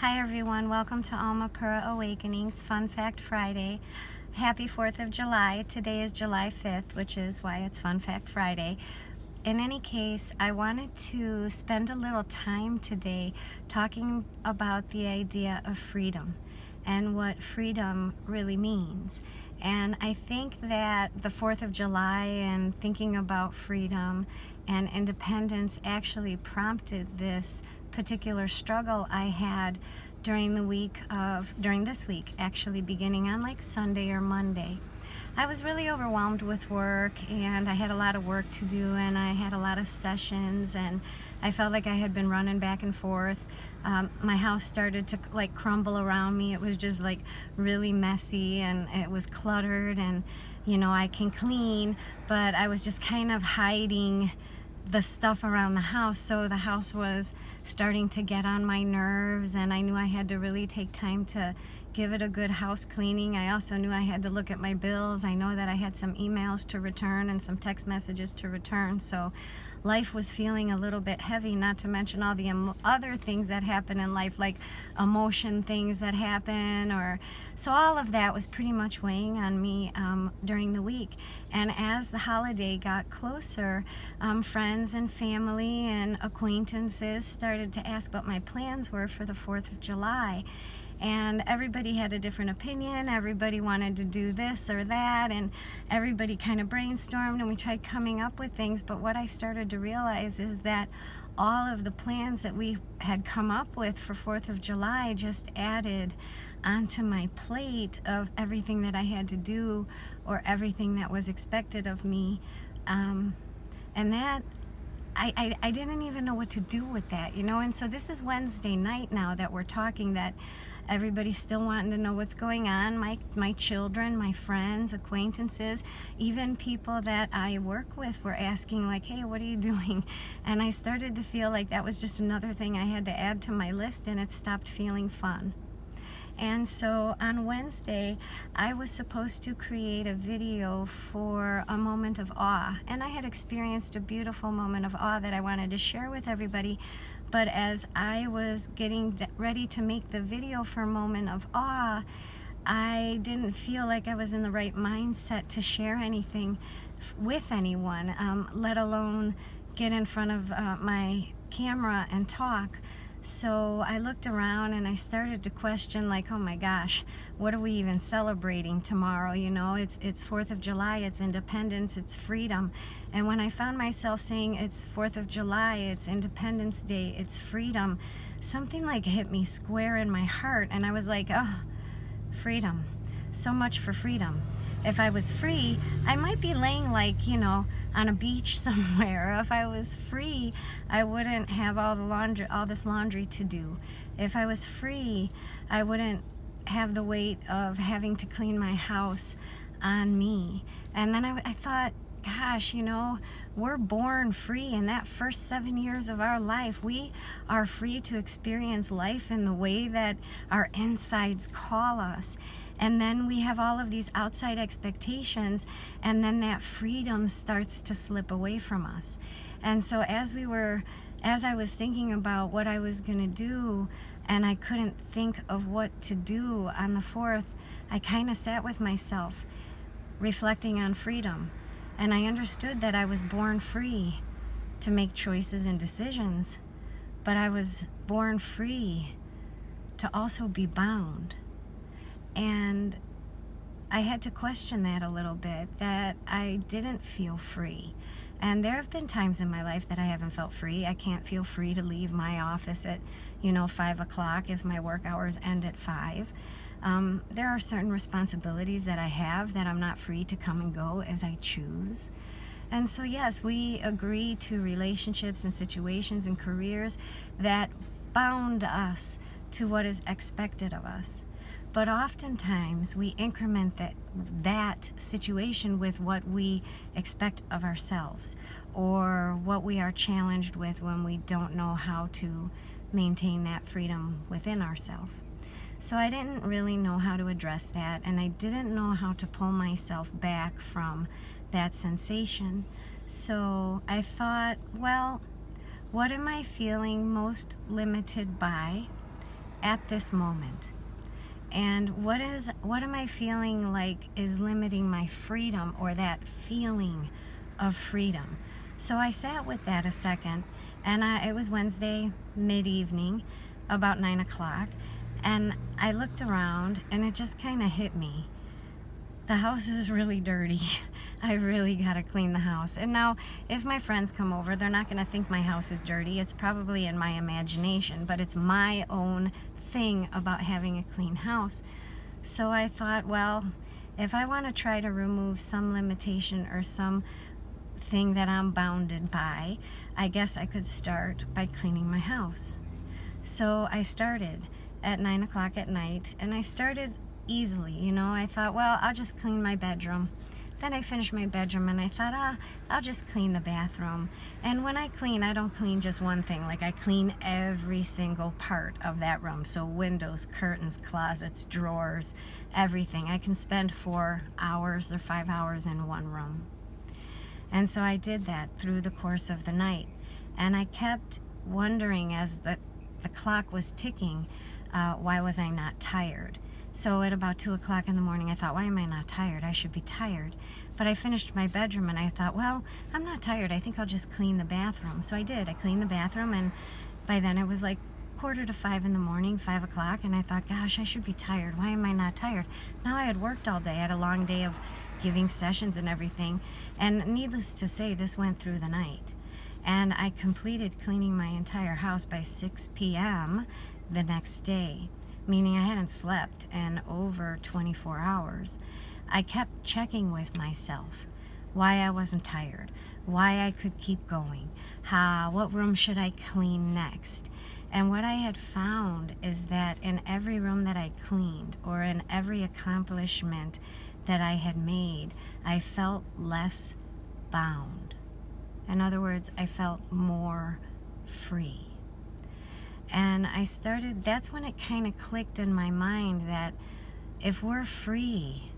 Hi everyone, welcome to Almapura Awakenings Fun Fact Friday. Happy 4th of July. Today is July 5th, which is why it's Fun Fact Friday. In any case, I wanted to spend a little time today talking about the idea of freedom and what freedom really means. And I think that the 4th of July and thinking about freedom and independence actually prompted this particular struggle I had during this week, actually beginning on like Sunday or Monday. I was really overwhelmed with work, and I had a lot of work to do, and I had a lot of sessions, and I felt like I had been running back and forth. My house started to like crumble around me. It was just like really messy, and it was cluttered, and I can clean, but I was just kind of hiding the stuff around the house, so the house was starting to get on my nerves, and I knew I had to really take time to give it a good house cleaning. I also knew I had to look at my bills. I know that I had some emails to return and some text messages to return, so life was feeling a little bit heavy, not to mention all the other things that happen in life, like emotion things that happen, so all of that was pretty much weighing on me during the week. And as the holiday got closer, friends and family and acquaintances started to ask what my plans were for the 4th of July. And everybody had a different opinion. Everybody wanted to do this or that, and everybody kind of brainstormed, and we tried coming up with things. But what I started to realize is that all of the plans that we had come up with for 4th of July just added onto my plate of everything that I had to do or everything that was expected of me. And that I didn't even know what to do with that, and so this is Wednesday night now that we're talking, that everybody's still wanting to know what's going on. My children, my friends, acquaintances, even people that I work with were asking like, hey, what are you doing? And I started to feel like that was just another thing I had to add to my list, and it stopped feeling fun. And so on Wednesday, I was supposed to create a video for a moment of awe. And I had experienced a beautiful moment of awe that I wanted to share with everybody. But as I was getting ready to make the video for a moment of awe, I didn't feel like I was in the right mindset to share anything with anyone, let alone get in front of my camera and talk. So I looked around and I started to question, like, oh my gosh, what are we even celebrating tomorrow? It's 4th of July, it's independence, it's freedom. And when I found myself saying it's 4th of July, it's Independence Day, it's freedom, something like hit me square in my heart, and I was like, oh, freedom. So much for freedom. If I was free, I might be laying like, on a beach somewhere. If I was free, I wouldn't have all this laundry to do. If I was free, I wouldn't have the weight of having to clean my house on me. And then I thought, gosh, we're born free. In that first 7 years of our life, we are free to experience life in the way that our insides call us. And then we have all of these outside expectations, and then that freedom starts to slip away from us. And so as I was thinking about what I was going to do, and I couldn't think of what to do on the 4th, I kind of sat with myself, reflecting on freedom. And I understood that I was born free to make choices and decisions, but I was born free to also be bound. And I had to question that a little bit, that I didn't feel free. And there have been times in my life that I haven't felt free. I can't feel free to leave my office at 5 o'clock if my work hours end at 5. There are certain responsibilities that I have that I'm not free to come and go as I choose. And so yes, we agree to relationships and situations and careers that bound us to what is expected of us. But oftentimes we increment that situation with what we expect of ourselves, or what we are challenged with when we don't know how to maintain that freedom within ourselves. So I didn't really know how to address that, and I didn't know how to pull myself back from that sensation. So I thought, well, what am I feeling most limited by? at this moment. And what am I feeling like is limiting my freedom, or that feeling of freedom? So I sat with that a second, and it was Wednesday mid-evening, about 9 o'clock, and I looked around, and it just kind of hit me. The house is really dirty. I really gotta clean the house. And now, if my friends come over, they're not gonna think my house is dirty. It's probably in my imagination, but it's my own thing about having a clean house. So I thought, well, if I want to try to remove some limitation or some thing that I'm bounded by, I guess I could start by cleaning my house. So I started at 9 o'clock at night, and I started easily. I thought, well, I'll just clean my bedroom. Then I finished my bedroom, and I thought, I'll just clean the bathroom. And when I clean, I don't clean just one thing. Like, I clean every single part of that room. So windows, curtains, closets, drawers, everything. I can spend 4 hours or 5 hours in one room. And so I did that through the course of the night. And I kept wondering, as the clock was ticking, why was I not tired? So at about 2 o'clock in the morning, I thought, why am I not tired? I should be tired. But I finished my bedroom, and I thought, well, I'm not tired. I think I'll just clean the bathroom. So I did. I cleaned the bathroom, and by then it was like 4:45 in the morning, 5 o'clock, and I thought, gosh, I should be tired. Why am I not tired? Now I had worked all day. I had a long day of giving sessions and everything. And needless to say, this went through the night. And I completed cleaning my entire house by 6 p.m. the next day, meaning I hadn't slept in over 24 hours. I kept checking with myself why I wasn't tired, why I could keep going, what room should I clean next. And what I had found is that in every room that I cleaned, or in every accomplishment that I had made, I felt less bound. In other words, I felt more free. And that's when it kind of clicked in my mind that if we're free,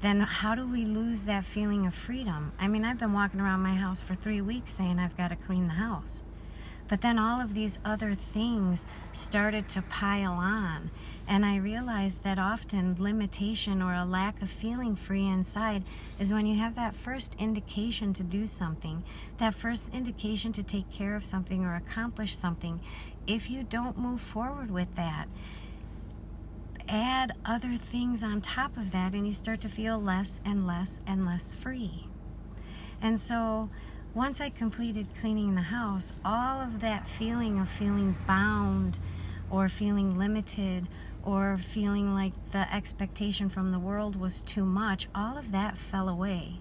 then how do we lose that feeling of freedom? I mean, I've been walking around my house for 3 weeks saying I've got to clean the house. But then all of these other things started to pile on. And I realized that often limitation, or a lack of feeling free inside, is when you have that first indication to do something, that first indication to take care of something or accomplish something. If you don't move forward with that, add other things on top of that, and you start to feel less and less and less free. And so once I completed cleaning the house, all of that feeling of feeling bound, or feeling limited, or feeling like the expectation from the world was too much, all of that fell away.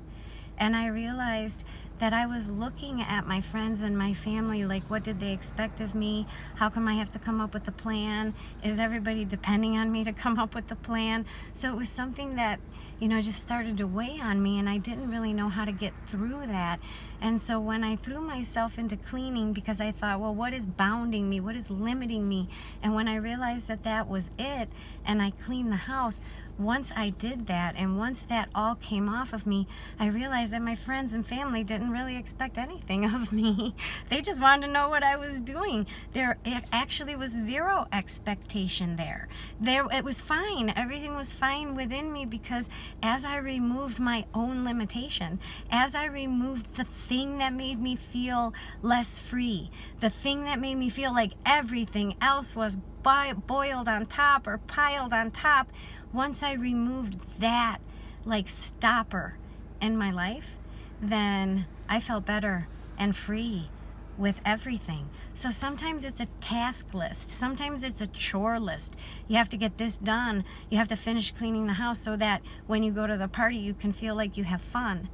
And I realized that I was looking at my friends and my family like, what did they expect of me? How come I have to come up with a plan? Is everybody depending on me to come up with the plan? So it was something that, just started to weigh on me, and I didn't really know how to get through that. And so when I threw myself into cleaning, because I thought, well, what is bounding me? What is limiting me? And when I realized that that was it, and I cleaned the house, once I did that, and once that all came off of me, I realized that my friends and family didn't really expect anything of me. They just wanted to know what I was doing. There actually was zero expectation there. It was fine. Everything was fine within me, because as I removed my own limitation, as I removed the thing that made me feel less free, the thing that made me feel like everything else was boiled on top or piled on top, once I removed that like stopper in my life, then I felt better and free with everything. So sometimes it's a task list. Sometimes it's a chore list. You have to get this done. You have to finish cleaning the house so that when you go to the party, you can feel like you have fun.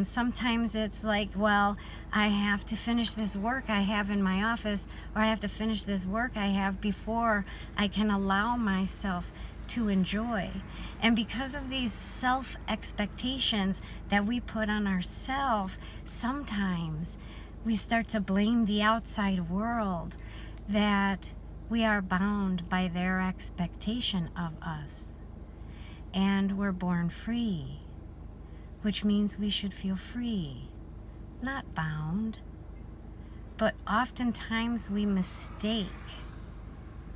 Sometimes it's like, well, I have to finish this work I have in my office, or I have to finish this work I have before I can allow myself to enjoy. And because of these self-expectations that we put on ourselves, sometimes we start to blame the outside world that we are bound by their expectation of us. And we're born free, which means we should feel free, not bound. But oftentimes we mistake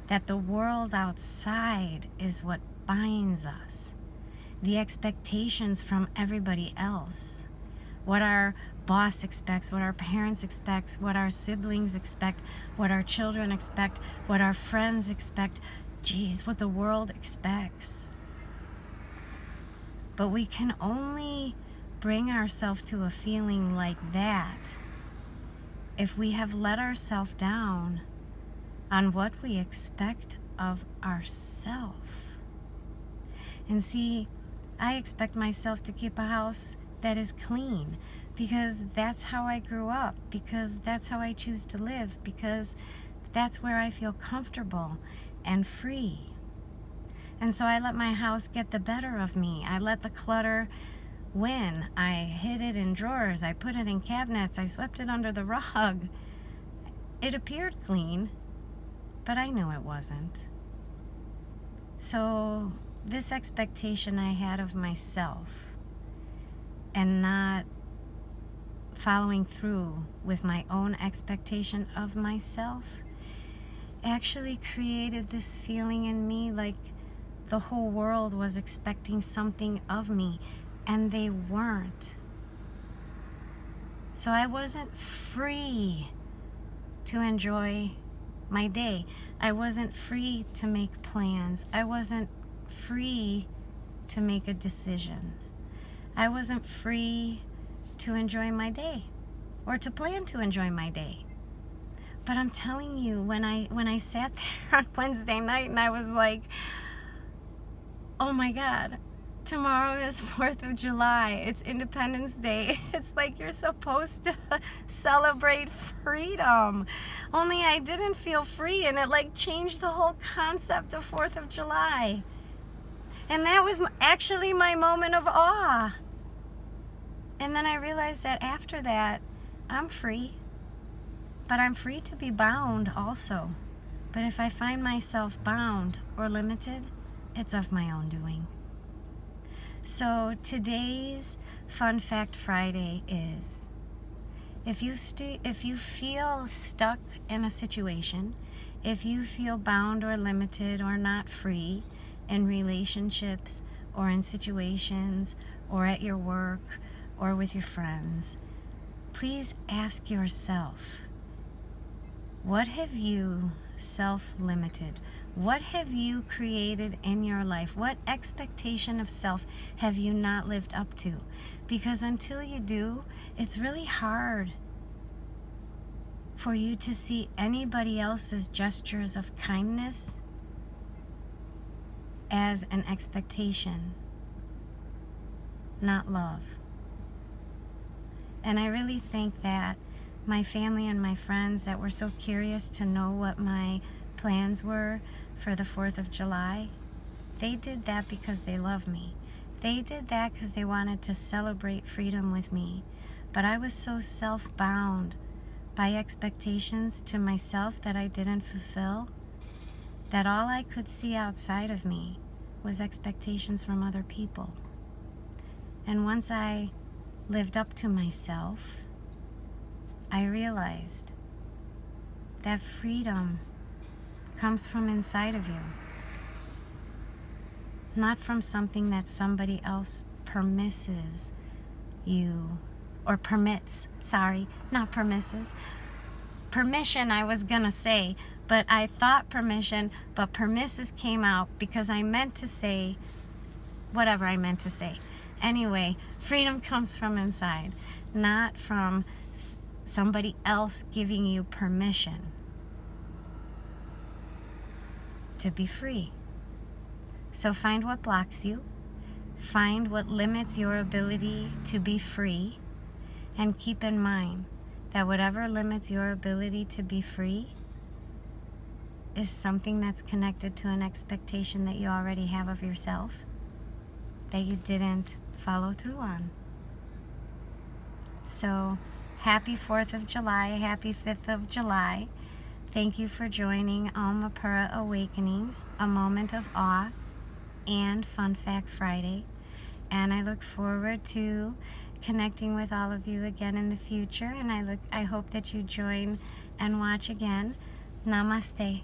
that the world outside is what binds us. The expectations from everybody else. What our boss expects, what our parents expect, what our siblings expect, what our children expect, what our friends expect. Geez, what the world expects. But we can only bring ourselves to a feeling like that if we have let ourselves down on what we expect of ourselves. And see, I expect myself to keep a house that is clean because that's how I grew up, because that's how I choose to live, because that's where I feel comfortable and free. And so I let my house get the better of me. I let the clutter win. I hid it in drawers. I put it in cabinets. I swept it under the rug. It appeared clean, but I knew it wasn't. So this expectation I had of myself and not following through with my own expectation of myself actually created this feeling in me like the whole world was expecting something of me, and they weren't. So I wasn't free to enjoy my day. I wasn't free to make plans. I wasn't free to make a decision. I wasn't free to enjoy my day or to plan to enjoy my day. But I'm telling you, when I sat there on Wednesday night and I was like, oh my God, tomorrow is 4th of July. It's Independence Day. It's like you're supposed to celebrate freedom. Only I didn't feel free, and it like changed the whole concept of 4th of July. And that was actually my moment of awe. And then I realized that after that, I'm free. But I'm free to be bound also. But if I find myself bound or limited, it's of my own doing. So today's Fun Fact Friday is, if you feel stuck in a situation, if you feel bound or limited or not free in relationships or in situations or at your work or with your friends, please ask yourself, what have you self-limited? What have you created in your life? What expectation of self have you not lived up to? Because until you do, it's really hard for you to see anybody else's gestures of kindness as an expectation, not love. And I really think that my family and my friends that were so curious to know what my plans were for the 4th of July, they did that because they love me. They did that because they wanted to celebrate freedom with me. But I was so self-bound by expectations to myself that I didn't fulfill, that all I could see outside of me was expectations from other people. And once I lived up to myself, I realized that freedom comes from inside of you, not from something that somebody else permisses you, or permits, not permisses. Permission I was gonna say, but I thought permission, but permisses came out because I meant to say whatever I meant to say. Anyway, freedom comes from inside, not from somebody else giving you permission to be free. So find what blocks you, find what limits your ability to be free, and keep in mind that whatever limits your ability to be free is something that's connected to an expectation that you already have of yourself that you didn't follow through on. So happy 4th of July, happy 5th of July. Thank you for joining Almapura Awakenings, a moment of awe and Fun Fact Friday. And I look forward to connecting with all of you again in the future. And I hope that you join and watch again. Namaste.